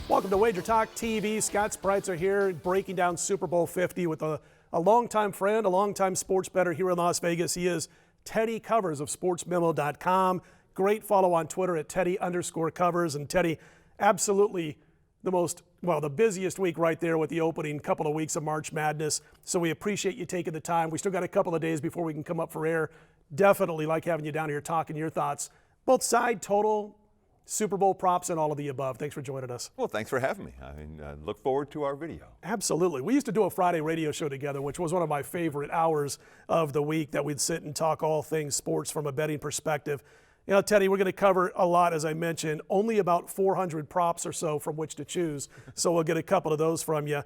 Welcome to Wager Talk TV. Scott Spreitzer here, breaking down Super Bowl 50 with a longtime friend, a longtime sports bettor here in Las Vegas. He is Teddy Covers of SportsMemo.com. Great follow on Twitter at Teddy_Covers. And Teddy, absolutely the busiest week right there with the opening couple of weeks of March Madness. So we appreciate you taking the time. We still got a couple of days before we can come up for air. Definitely like having you down here talking your thoughts, both side, total, Super Bowl props, and all of the above. Thanks for joining us. Well, thanks for having me. Look forward to our video. Absolutely. We used to do a Friday radio show together, which was one of my favorite hours of the week, that we'd sit and talk all things sports from a betting perspective. You know, Teddy, we're going to cover a lot, as I mentioned, only about 400 props or so from which to choose. So we'll get a couple of those from you.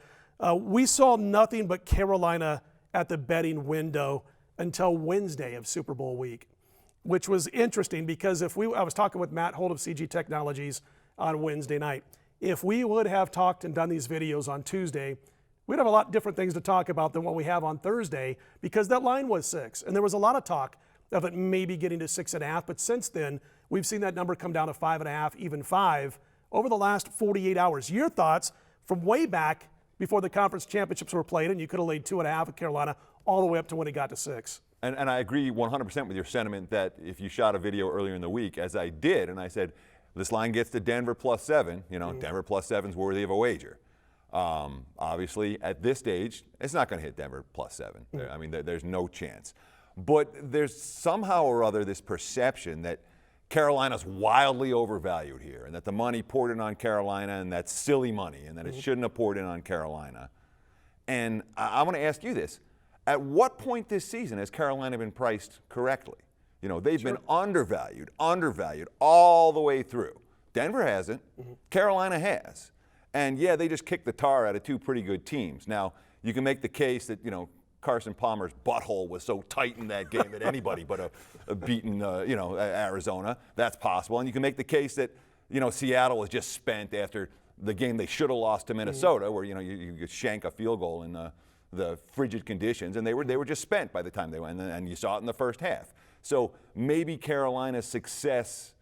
We saw nothing but Carolina at the betting window until Wednesday of Super Bowl week, which was interesting because I was talking with Matt Holt of CG Technologies on Wednesday night. If we would have talked and done these videos on Tuesday, we'd have a lot different things to talk about than what we have on Thursday, because that line was 6. And there was a lot of talk of it maybe getting to 6.5. But since then, we've seen that number come down to 5.5, even 5 over the last 48 hours. Your thoughts from way back before the conference championships were played, and you could have laid 2.5 at Carolina all the way up to when it got to 6. And I agree 100% with your sentiment that if you shot a video earlier in the week, as I did, and I said, this line gets to Denver +7, Denver +7 is worthy of a wager. Obviously, at this stage, it's not going to hit Denver +7. I mean, there's no chance. But there's somehow or other this perception that Carolina's wildly overvalued here, and that the money poured in on Carolina, and that's silly money, and that it shouldn't have poured in on Carolina. And I want to ask you this. At what point this season has Carolina been priced correctly? You know, they've been undervalued all the way through. Denver hasn't. Carolina has. And yeah, they just kicked the tar out of 2 pretty good teams. Now, you can make the case that, Carson Palmer's butthole was so tight in that game that anybody but a beaten, Arizona. That's possible. And you can make the case that, Seattle was just spent after the game they should have lost to Minnesota, where, you shank a field goal in the frigid conditions, and they were just spent by the time they went, and you saw it in the first half. So maybe Carolina's success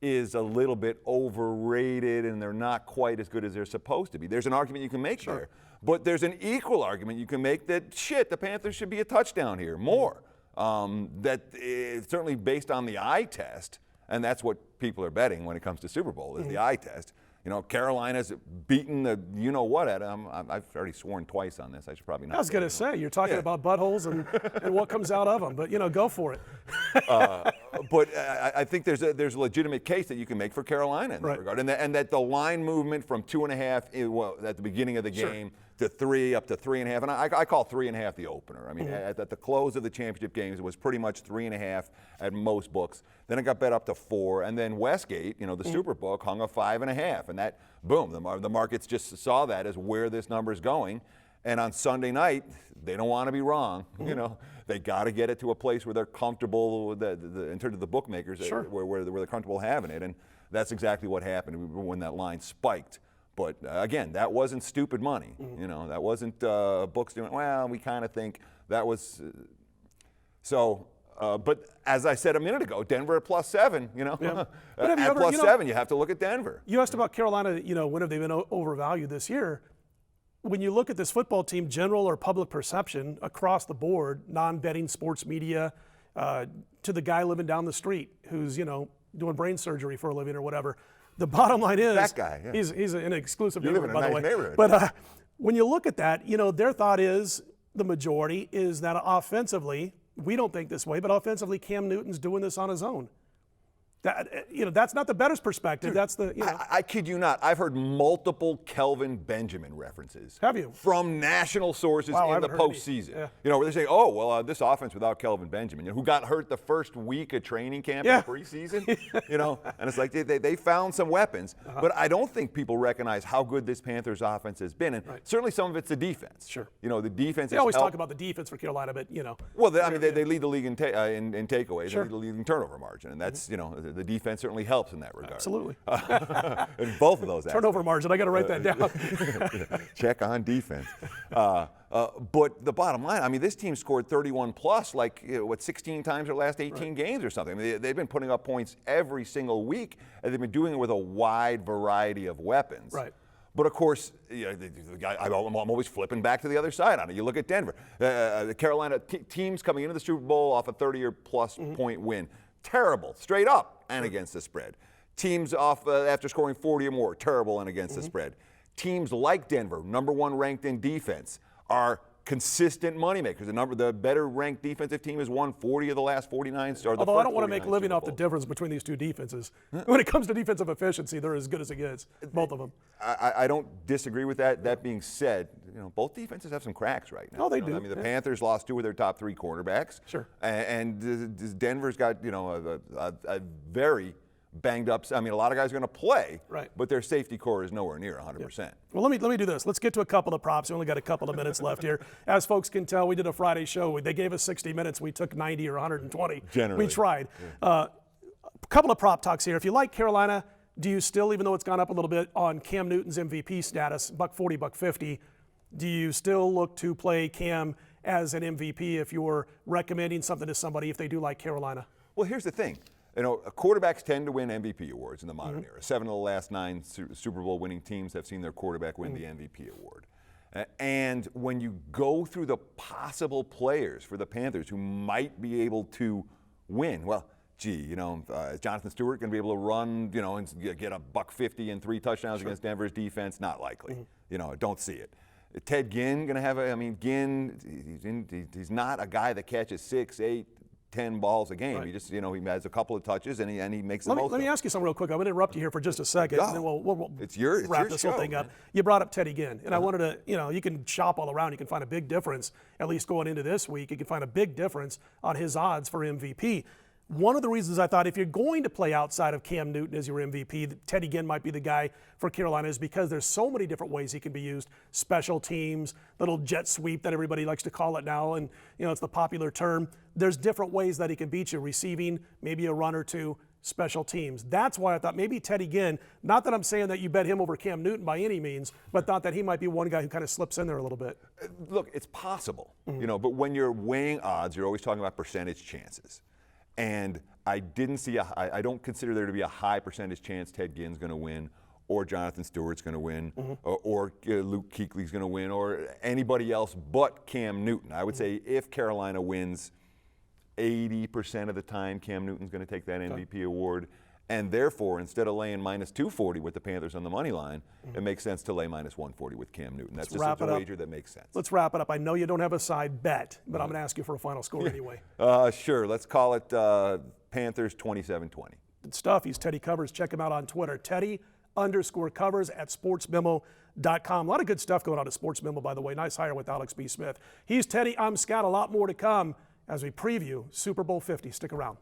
is a little bit overrated, and they're not quite as good as they're supposed to be. There's an argument you can make there. But there's an equal argument you can make that, the Panthers should be a touchdown here, more. That is certainly based on the eye test, and that's what people are betting when it comes to Super Bowl, is the eye test. Carolina's beaten the you-know-what at them. I've already sworn twice on this. I should probably not. I was going to say, you're talking about buttholes and what comes out of them, but, go for it. But I think there's a legitimate case that you can make for Carolina in that regard. And that the line movement from 2.5 at the beginning of the game to 3 up to 3.5, and I call 3.5 the opener. I mean, at the close of the championship games, it was pretty much 3.5 at most books. Then it got bet up to 4, and then Westgate, the super book, hung a 5.5, and that, boom, the markets just saw that as where this number's going. And on Sunday night, they don't want to be wrong. They got to get it to a place where they're comfortable in terms of the bookmakers, where they're comfortable having it, and that's exactly what happened when that line spiked. But again, that wasn't stupid money. That wasn't books doing, well, we kind of think that was. But as I said a minute ago, Denver at +7, at +7, you have to look at Denver. You asked about Carolina, when have they been overvalued this year? When you look at this football team, general or public perception across the board, non-betting sports media, to the guy living down the street who's, doing brain surgery for a living or whatever. The bottom line is that guy, he's an exclusive neighborhood, by the way. Neighborhood. But when you look at that, their thought is, the majority is that offensively, we don't think this way, but offensively, Cam Newton's doing this on his own. That's not the bettor's perspective. That's the. I kid you not. I've heard multiple Kelvin Benjamin references. Have you? From national sources in the postseason. Where they say, "Oh, well, this offense without Kelvin Benjamin, who got hurt the first week of training camp in the preseason." And it's like they found some weapons, but I don't think people recognize how good this Panthers offense has been, and certainly some of it's the defense. Sure. The defense. They always talk about the defense for Carolina, but Well, they lead the league in takeaways. They lead the league in turnover margin, and that's the defense certainly helps in that regard. Absolutely. In both of those aspects. Turnover margin. I got to write that down. Check on defense. But the bottom line, I mean, this team scored 31 plus, like, 16 times their last 18 games or something. I mean, they've been putting up points every single week, and they've been doing it with a wide variety of weapons. Right. But of course, I'm always flipping back to the other side on it. You look at Denver, the Carolina teams coming into the Super Bowl off a 30-plus point win, terrible, straight up and against the spread. Teams off after scoring 40 or more, terrible and against the spread. Teams like Denver, number one ranked in defense, are consistent moneymakers. The better ranked defensive team has won 40 of the last 49. Although I don't want to make a living off the difference between these two defenses. When it comes to defensive efficiency, they're as good as it gets, both of them. I don't disagree with that. That being said, both defenses have some cracks right now. Oh, they do. I mean, the Panthers lost 2 of their top 3 cornerbacks. Sure. And Denver's got, a very banged up. I mean, a lot of guys are going to play, right, but their safety core is nowhere near 100%. Yep. Well, let me do this. Let's get to a couple of props. We only got a couple of minutes left here. As folks can tell, we did a Friday show. They gave us 60 minutes. We took 90 or 120. Generally. We tried. A couple of prop talks here. If you like Carolina, do you still, even though it's gone up a little bit on Cam Newton's MVP status, $140, $150, do you still look to play Cam as an MVP if you're recommending something to somebody if they do like Carolina? Well, here's the thing. Quarterbacks tend to win MVP awards in the modern era. 7 of the last 9 Super Bowl winning teams have seen their quarterback win the MVP award. And when you go through the possible players for the Panthers who might be able to win, well, is Jonathan Stewart going to be able to run, and get a $150 and 3 touchdowns against Denver's defense? Not likely. Don't see it. Ted Ginn going to have Ginn, he's not a guy that catches 6, 8, 10 balls a game. Right. He just, he has a couple of touches and he makes the most of it. Let me ask you something real quick. I'm going to interrupt you here for just a second, and then we'll wrap this whole thing up. You brought up Teddy Ginn, and I wanted to, you can shop all around. You can find a big difference, at least going into this week. You can find a big difference on his odds for MVP. One of the reasons I thought if you're going to play outside of Cam Newton as your MVP, Teddy Ginn might be the guy for Carolina, is because there's so many different ways he can be used. Special teams, little jet sweep that everybody likes to call it now, and it's the popular term. There's different ways that he can beat you, receiving, maybe a run or two, special teams. That's why I thought maybe Teddy Ginn, not that I'm saying that you bet him over Cam Newton by any means, but thought that he might be one guy who kind of slips in there a little bit. Look, it's possible, but when you're weighing odds, you're always talking about percentage chances. And I don't consider there to be a high percentage chance Ted Ginn's going to win, or Jonathan Stewart's going to win, or Luke Kuechly's going to win, or anybody else but Cam Newton. I would say if Carolina wins 80% of the time, Cam Newton's going to take that MVP award. And therefore, instead of laying minus 240 with the Panthers on the money line, it makes sense to lay minus 140 with Cam Newton. That's just a wager that makes sense. Let's wrap it up. I know you don't have a side bet, but I'm going to ask you for a final score anyway. Sure. Let's call it Panthers 27-20. Good stuff. He's Teddy Covers. Check him out on Twitter. Teddy_covers at sportsmemo.com. A lot of good stuff going on at Sports Memo, by the way. Nice hire with Alex B. Smith. He's Teddy. I'm Scott. A lot more to come as we preview Super Bowl 50. Stick around.